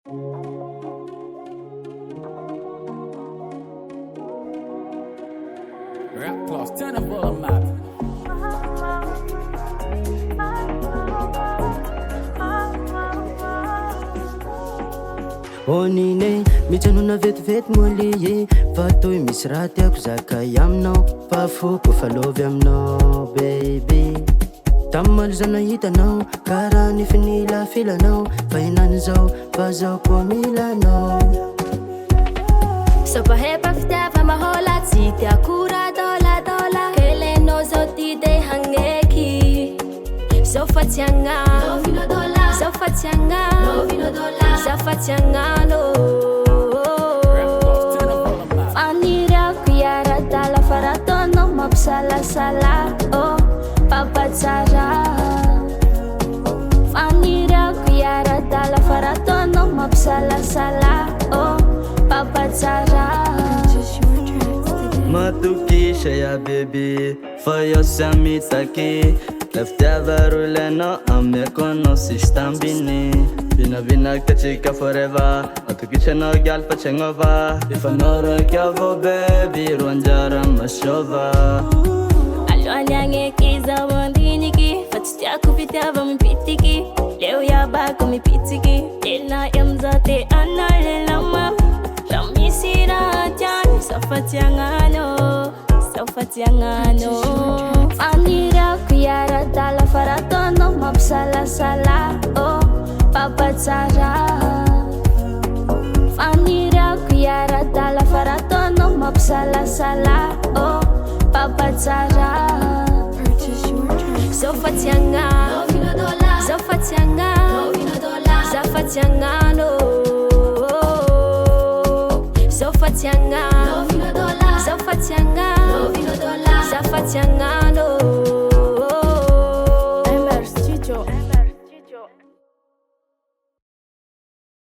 Rap class, turn the volume up. Onine, mijanona vetivety molie fa toy misy raha tiako zakay aminao fa foko fa lovy aminao baby. Tamaly zao nahitanao karaha nifinila filanao fa inany zao fa zao koa milanao. Sopa hepa fitiava mahola tsy tiako raha dôladôla kelenao zao ty de hagneky zao fa tsy agnano zao fa tsy agnano zao fa tsy agnano faniriako iara-dala fa raha ataonao mampisalasala oh papatsara faniriako iara-dala fa raha ataonao mampisalasala oh papatsara. Matukisha ya baby fa yo samitaki leftiava ruleno amekono sistambini vina vina kachika forever matukisha no gal pachengova ifanoro kyavo baby ruanjara mashova alwanya kiza wandiniki fatstiaku fitiava mipitiki leo ya bako mipitiki ela yamzate analelama Safatiangano faniriako iara-dala fa raha ataonao mampisalasala oh papatsara faniriako iara-dala fa raha ataonao mampisalasala oh papatsara. Zao fa tsy agnano zao fa tsy agnano zao fa tsy agnano zao fa tsy agnano zao fa tsy agnano zao fa tsy agnano